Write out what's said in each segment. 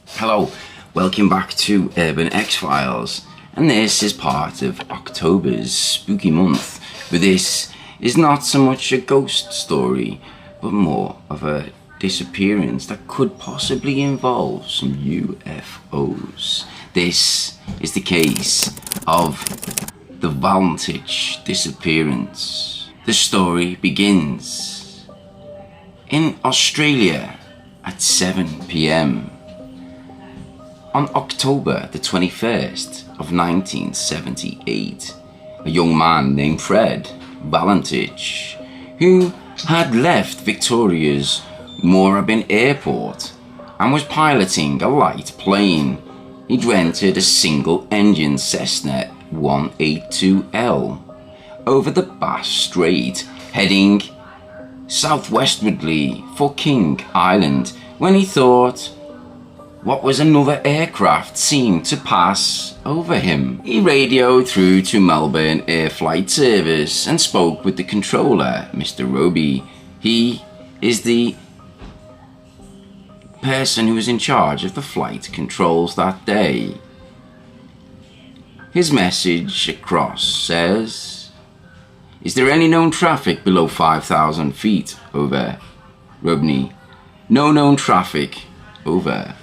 Hello, welcome back to Urban X-Files, and this is part of October's spooky month, but this is not so much a ghost story, but more of a disappearance that could possibly involve some UFOs. This is the case of the Valentich disappearance. The story begins in Australia at 7 p.m. on October the 21st of 1978. A young man named Fred Valentich, who had left Victoria's Moorabbin Airport and was piloting a light plane. He'd rented a single-engine Cessna 182L over the Bass Strait, heading southwestwardly for King Island, when he thought what was another aircraft seemed to pass over him. He radioed through to Melbourne Air Flight Service and spoke with the controller, Mr. Roby. He is the person who was in charge of the flight controls that day. His message across says, "Is there any known traffic below 5,000 feet? Over." Robney, "No known traffic. Over."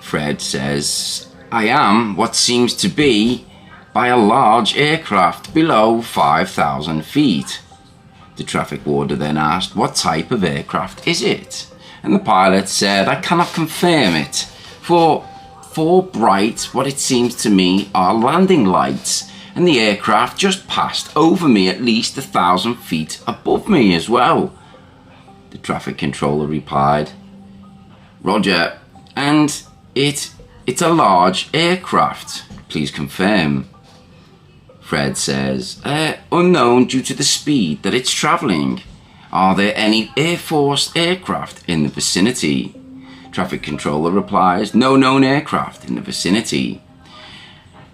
Fred says, "I am what seems to be by a large aircraft below 5,000 feet. The traffic warder then asked, "What type of aircraft is it?" And the pilot said, "I cannot confirm it, for four bright, what it seems to me, are landing lights, and the aircraft just passed over me at least 1,000 feet above me as well." The traffic controller replied, "Roger, and it's a large aircraft. Please confirm." Fred says, "Unknown due to the speed that it's travelling. Are there any Air Force aircraft in the vicinity?" Traffic controller replies, "No known aircraft in the vicinity."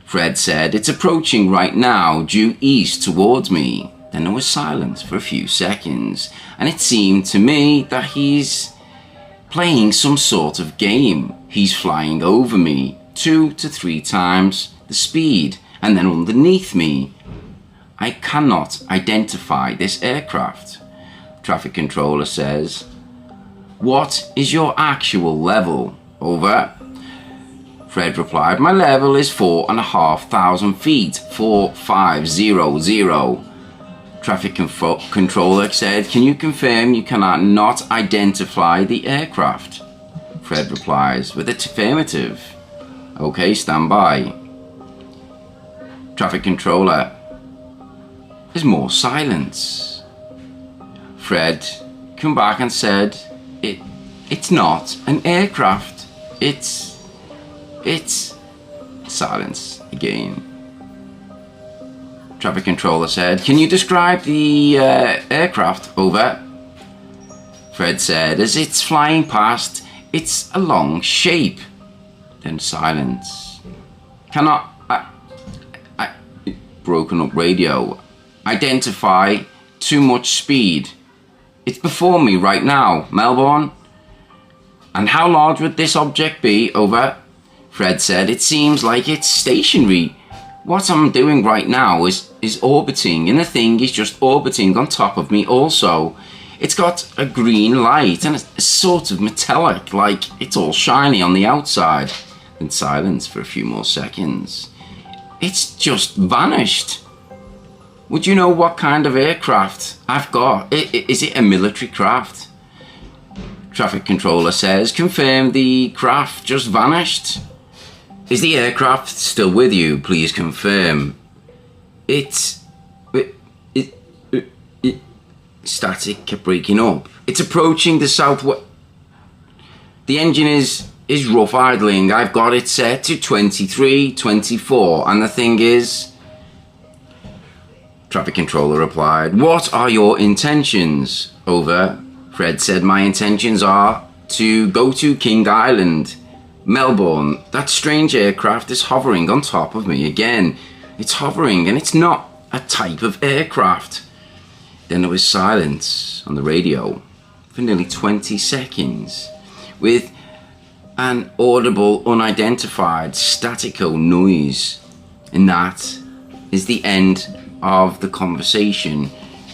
Fred said, "It's approaching right now, due east towards me." Then there was silence for a few seconds, and it seemed to me that he's playing some sort of game. He's flying over me 2 to 3 times the speed, and then underneath me. I cannot identify this aircraft. Traffic controller says, "What is your actual level? Over." Fred replied, "My level is 4,500 feet, 4500. Traffic controller said, "Can you confirm you cannot not identify the aircraft?" Fred replies with an affirmative. "Okay, stand by." Traffic controller. There's more silence. Fred came back and said, It's not an aircraft. It's silence again. Traffic controller said, "Can you describe the aircraft?" Over. Fred said, "As it's flying past, it's a long shape." Then silence. "Cannot broken up radio. Identify too much speed. It's before me right now, Melbourne." "And how large would this object be?" Over. Fred said, "It seems like it's stationary. What I'm doing right now is orbiting, and the thing is just orbiting on top of me also. It's got a green light and it's sort of metallic, like it's all shiny on the outside." Then silence for a few more seconds. "It's just vanished. Would you know what kind of aircraft I've got? Is it a military craft?" Traffic controller says, "Confirm the craft just vanished. Is the aircraft still with you? Please confirm." Static kept breaking up. "It's approaching the southwest. The engine is rough idling. I've got it set to 23, 24, and the thing is..." Traffic controller replied, "What are your intentions?" Over. Fred said, "My intentions are to go to King Island, Melbourne. That strange aircraft is hovering on top of me again. It's hovering, and it's not a type of aircraft." Then there was silence on the radio for nearly 20 seconds with an audible, unidentified statico noise. And that is the end of the conversation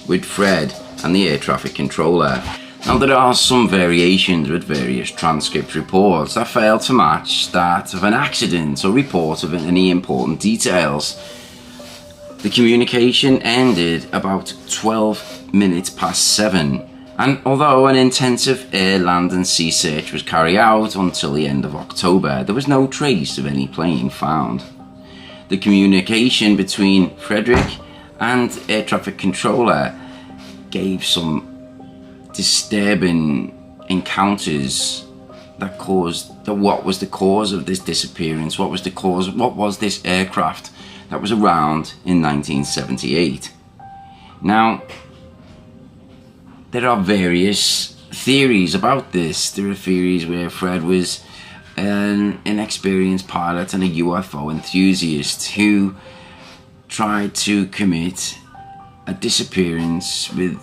with Fred and the air traffic controller. Now, there are some variations with various transcript reports that fail to match that of an accident or report of any important details. The communication ended about 12 minutes past 7, and although an intensive air, land and sea search was carried out until the end of October, there was no trace of any plane found. The communication between Frederick and air traffic controller gave some disturbing encounters that caused what was the cause of this disappearance, what was this aircraft that was around in 1978. Now, there are various theories about this. There are theories where Fred was an inexperienced pilot and a UFO enthusiast who tried to commit a disappearance with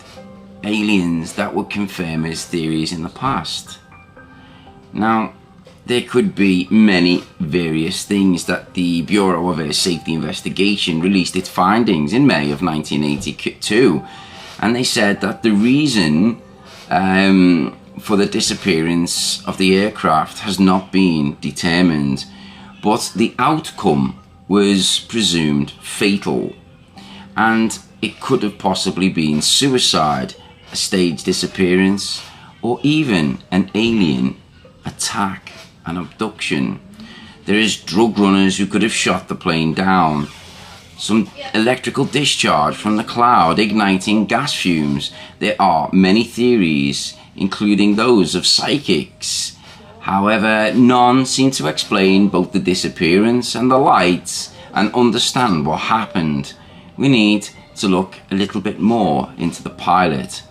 aliens that would confirm his theories in the past. Now, there could be many various things that the Bureau of Air Safety Investigation released its findings in May of 1982, and they said that the reason for the disappearance of the aircraft has not been determined, but the outcome was presumed fatal, and it could have possibly been suicide, a staged disappearance, or even an alien attack, an abduction. There is drug runners who could have shot the plane down, some electrical discharge from the cloud igniting gas fumes. There are many theories, including those of psychics. However, none seem to explain both the disappearance and the lights and understand what happened. We need to look a little bit more into the pilot.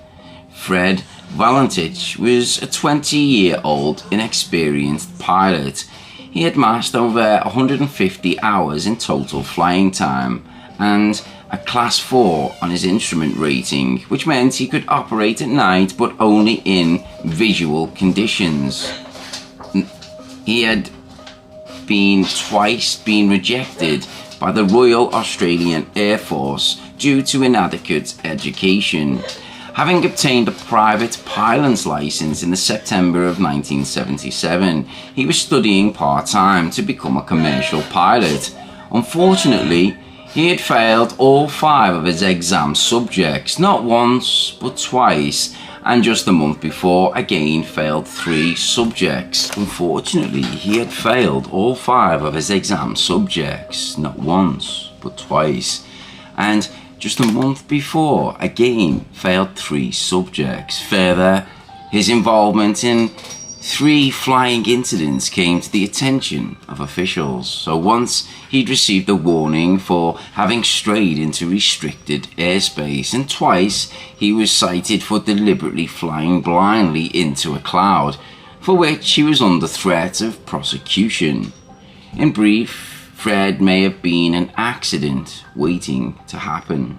Fred Valentich was a 20-year-old inexperienced pilot. He had amassed over 150 hours in total flying time and a class 4 on his instrument rating, which meant he could operate at night but only in visual conditions. He had twice been rejected by the Royal Australian Air Force due to inadequate education. Having obtained a private pilot's license in the September of 1977, he was studying part-time to become a commercial pilot. Unfortunately, he had failed all 5 of his exam subjects, not once but twice, and just a month before again failed 3 subjects. Unfortunately, he had failed all 5 of his exam subjects, not once but twice, and just a month before again failed 3 subjects. Further, his involvement in 3 flying incidents came to the attention of officials. So once he'd received a warning for having strayed into restricted airspace, and twice he was cited for deliberately flying blindly into a cloud, for which he was under threat of prosecution. In brief, Fred may have been an accident waiting to happen.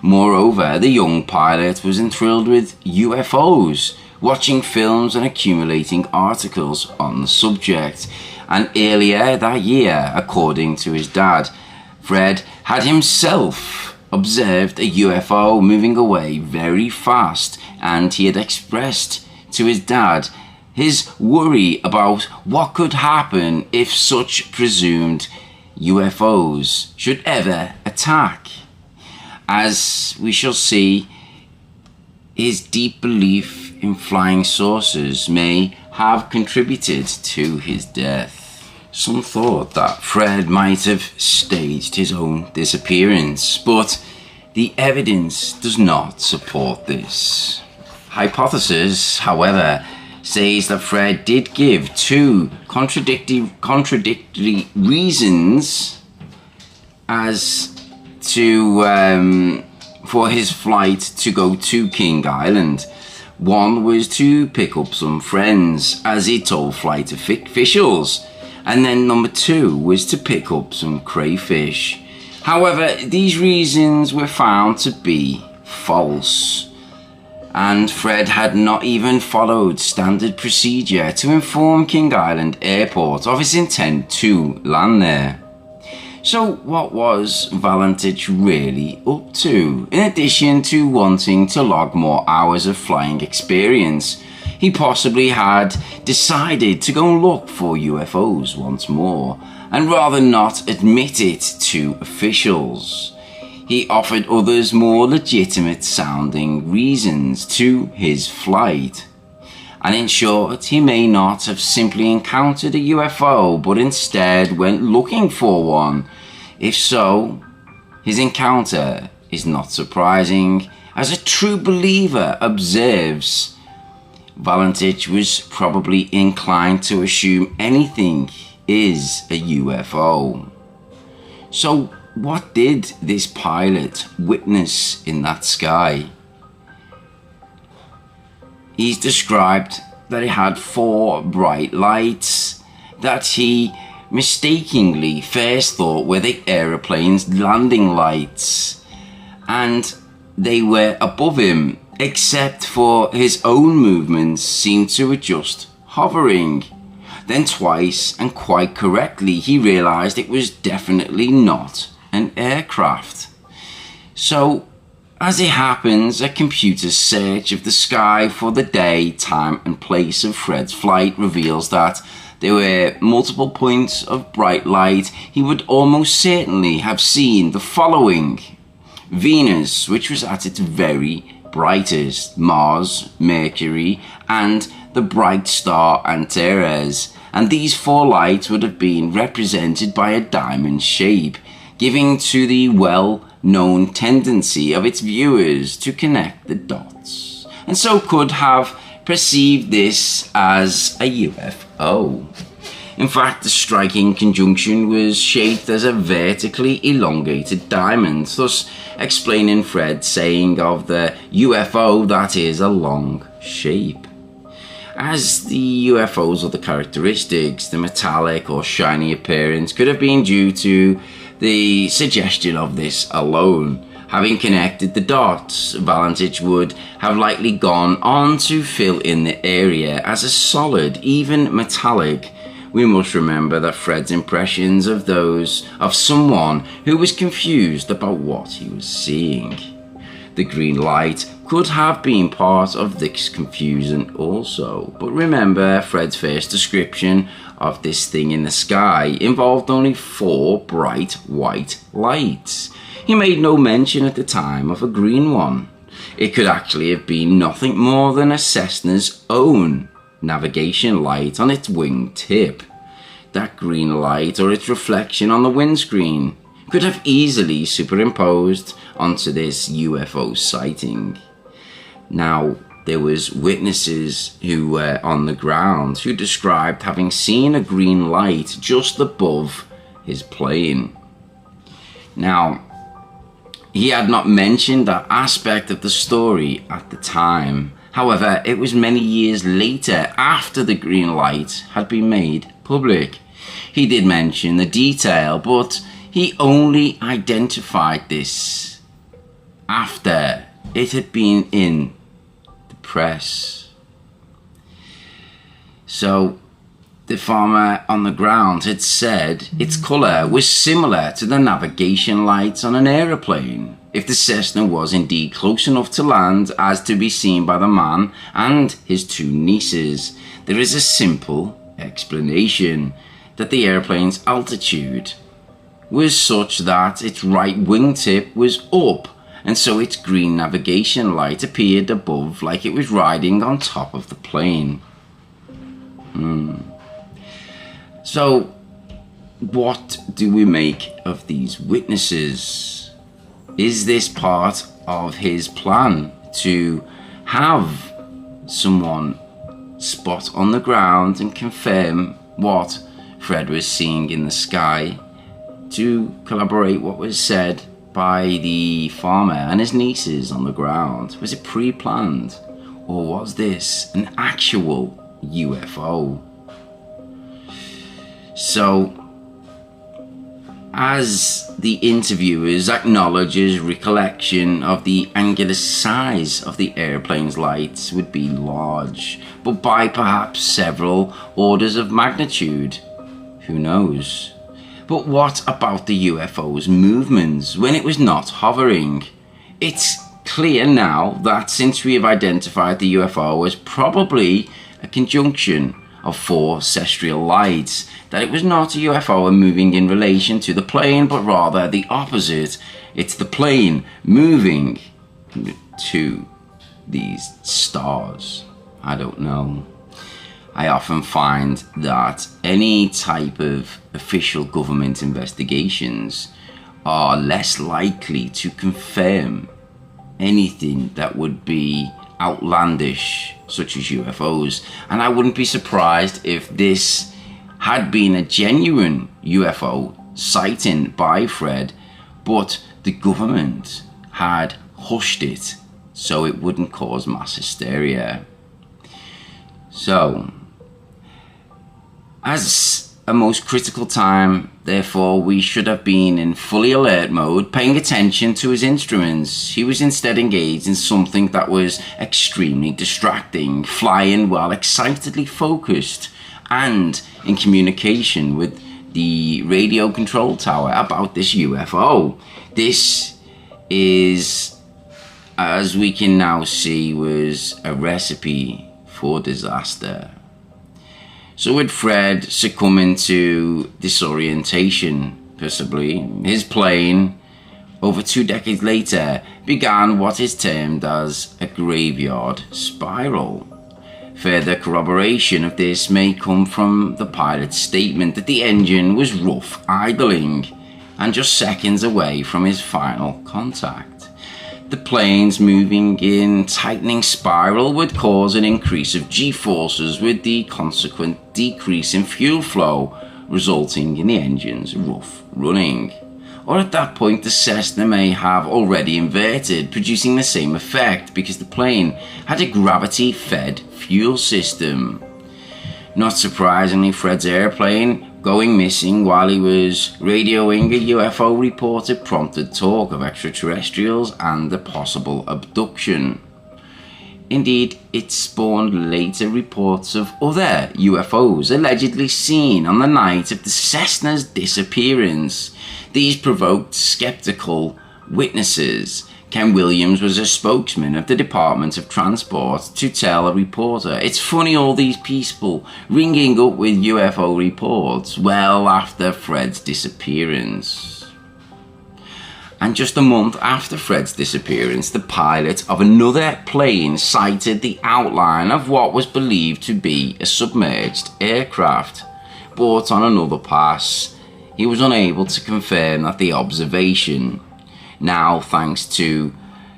Moreover, the young pilot was enthralled with UFOs, watching films and accumulating articles on the subject. And earlier that year, according to his dad, Fred had himself observed a UFO moving away very fast, and he had expressed to his dad his worry about what could happen if such presumed UFOs should ever attack. As we shall see, his deep belief in flying saucers may have contributed to his death. Some thought that Fred might have staged his own disappearance, but the evidence does not support this. Hypothesis, however, says that Fred did give 2 contradictory reasons as to for his flight to go to King Island. One was to pick up some friends, as he told flight officials, and then number 2 was to pick up some crayfish. However, these reasons were found to be false. and Fred had not even followed standard procedure to inform King Island Airport of his intent to land there. So what was Valentich really up to? In addition to wanting to log more hours of flying experience, he possibly had decided to go and look for UFOs once more, and rather not admit it to officials. He offered others more legitimate sounding reasons to his flight. And in short, he may not have simply encountered a UFO, but instead went looking for one. If so, his encounter is not surprising. As a true believer observes, Valentich was probably inclined to assume anything is a UFO. So what did this pilot witness in that sky? He's described that he had 4 bright lights that he mistakenly first thought were the aeroplane's landing lights, and they were above him, except for his own movements seemed to adjust, hovering. Then twice, and quite correctly, he realized it was definitely not an aircraft. So, as it happens, a computer search of the sky for the day, time and place of Fred's flight reveals that there were multiple points of bright light. He would almost certainly have seen the following: Venus, which was at its very brightest, Mars, Mercury, and the bright star Antares. And these 4 lights would have been represented by a diamond shape, giving to the well-known tendency of its viewers to connect the dots, and so could have perceived this as a UFO. In fact, the striking conjunction was shaped as a vertically elongated diamond, thus explaining Fred's saying of the UFO that is a long shape. As the UFO's other characteristics, the metallic or shiny appearance could have been due to the suggestion of this alone. Having connected the dots, Valentich would have likely gone on to fill in the area as a solid, even metallic. We must remember that Fred's impressions of those of someone who was confused about what he was seeing. The green light could have been part of this confusion also, but remember Fred's first description of this thing in the sky involved only 4 bright white lights. He made no mention at the time of a green one. It could actually have been nothing more than a Cessna's own navigation light on its wing tip. That green light, or its reflection on the windscreen, could have easily superimposed onto this UFO sighting. Now, there was witnesses who were on the ground who described having seen a green light just above his plane. Now, he had not mentioned that aspect of the story at the time. However, it was many years later, after the green light had been made public. He did mention the detail, but he only identified this after it had been in the press. So the farmer on the ground had said its colour was similar to the navigation lights on an aeroplane. If the Cessna was indeed close enough to land as to be seen by the man and his 2 nieces, there is a simple explanation: that the airplane's altitude was such that its right wingtip was up, and so its green navigation light appeared above like it was riding on top of the plane. So, what do we make of these witnesses? Is this part of his plan to have someone spot on the ground and confirm what Fred was seeing in the sky, to collaborate what was said by the farmer and his nieces on the ground? Was it pre-planned, or was this an actual UFO? So as the interviewers acknowledge his recollection of the angular size of the airplane's lights would be large, but by perhaps several orders of magnitude. Who knows? But what about the UFO's movements when it was not hovering? It's clear now that since we have identified the UFO as probably a conjunction of 4 celestial lights, that it was not a UFO moving in relation to the plane, but rather the opposite. It's the plane moving to these stars. I don't know. I often find that any type of official government investigations are less likely to confirm anything that would be outlandish, such as UFOs. And I wouldn't be surprised if this had been a genuine UFO sighting by Fred, but the government had hushed it so it wouldn't cause mass hysteria. So, as a most critical time, therefore, we should have been in fully alert mode, paying attention to his instruments. He was instead engaged in something that was extremely distracting, flying while excitedly focused and in communication with the radio control tower about this UFO. This is, as we can now see, was a recipe for disaster. So with Fred succumbing to disorientation, possibly, his plane, over 2 decades later, began what is termed as a graveyard spiral. Further corroboration of this may come from the pilot's statement that the engine was rough idling and just seconds away from his final contact. The planes moving in tightening spiral would cause an increase of G-forces with the consequent decrease in fuel flow, resulting in the engine's rough running. Or at that point the Cessna may have already inverted, producing the same effect because the plane had a gravity-fed fuel system. Not surprisingly, Fred's airplane going missing while he was radioing a UFO report had prompted talk of extraterrestrials and a possible abduction. Indeed, it spawned later reports of other UFOs allegedly seen on the night of the Cessna's disappearance. These provoked skeptical witnesses. Ken Williams was a spokesman of the Department of Transport to tell a reporter, "It's funny all these people ringing up with UFO reports well after Fred's disappearance." And just a month after Fred's disappearance, the pilot of another plane sighted the outline of what was believed to be a submerged aircraft. But on another pass, he was unable to confirm that the observation. Now, thanks to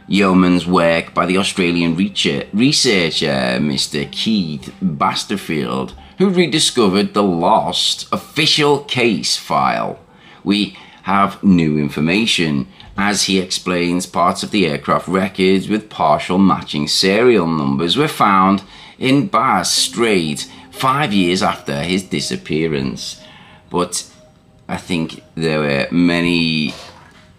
yeoman's work by the Australian researcher Mr. Keith Basterfield, who rediscovered the lost official case file, we have new information. As he explains, parts of the aircraft records with partial matching serial numbers were found in Bass Strait 5 years after his disappearance. But I think there were many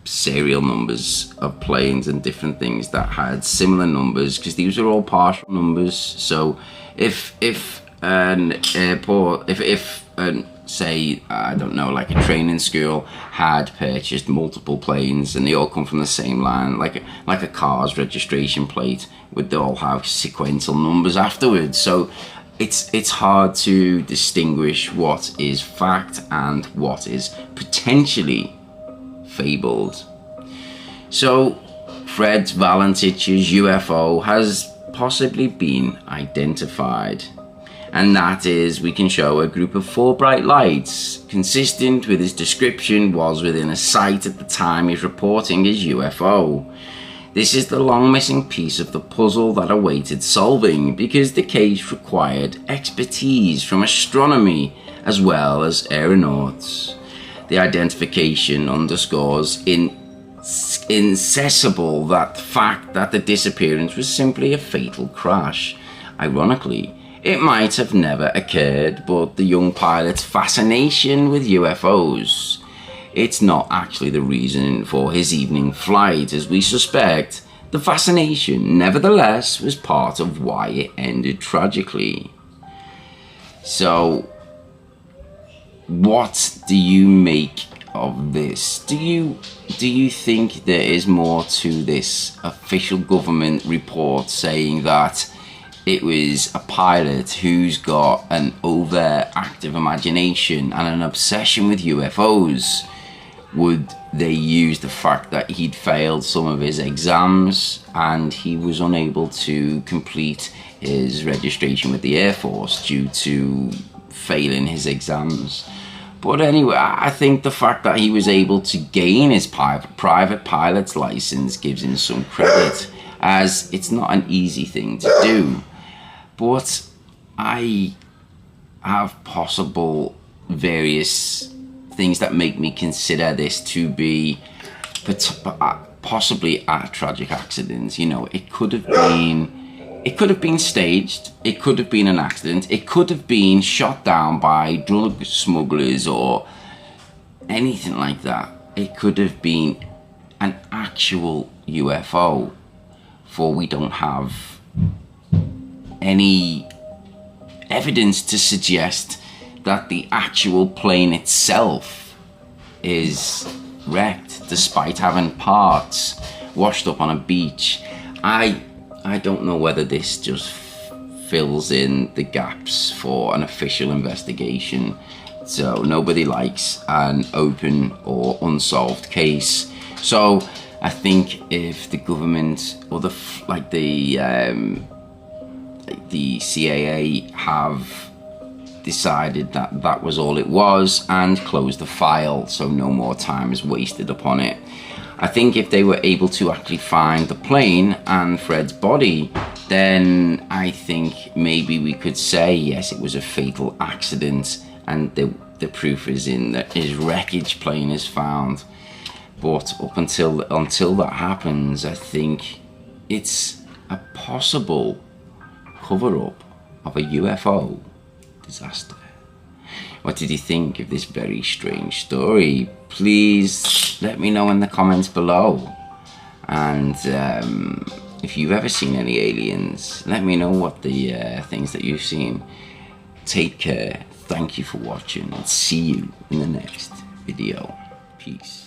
serial numbers of planes and different things that had similar numbers, because these are all partial numbers. So if an airport, say, I don't know, like a training school had purchased multiple planes and they all come from the same line, like a car's registration plate, would they all have sequential numbers afterwards? So it's hard to distinguish what is fact and what is potentially fabled. So Fred Valentich's UFO has possibly been identified, and that is, we can show a group of 4 bright lights consistent with his description was within a sight at the time he's reporting his UFO. This is the long missing piece of the puzzle that awaited solving, because the case required expertise from astronomy as well as aeronauts. The identification underscores incessable that fact that the disappearance was simply a fatal crash. Ironically, it might have never occurred, but the young pilot's fascination with UFOs it's not actually the reason for his evening flight, as we suspect. The fascination, nevertheless, was part of why it ended tragically. So, what do you make of this? Do you think there is more to this official government report saying that it was a pilot who's got an overactive imagination and an obsession with UFOs? Would they use the fact that he'd failed some of his exams and he was unable to complete his registration with the Air Force due to failing his exams? But anyway, I think the fact that he was able to gain his private pilot's license gives him some credit, as it's not an easy thing to do. But I have possible various things that make me consider this to be possibly a tragic accident. You know, it could have been staged, it could have been an accident, it could have been shot down by drug smugglers or anything like that. It could have been an actual UFO, for we don't have any evidence to suggest that the actual plane itself is wrecked, despite having parts washed up on a beach. I don't know whether this just fills in the gaps for an official investigation. So nobody likes an open or unsolved case. So I think if the government or the CAA have decided that that was all it was and closed the file, so no more time is wasted upon it. I think if they were able to actually find the plane and Fred's body, then I think maybe we could say yes, it was a fatal accident and the proof is in that his wreckage plane is found. But up until that happens, I think it's a possible cover-up of a UFO disaster. What did you think of this very strange story? Please let me know in the comments below. And if you've ever seen any aliens, let me know what the things that you've seen. Take care. Thank you for watching and see you in the next video. Peace.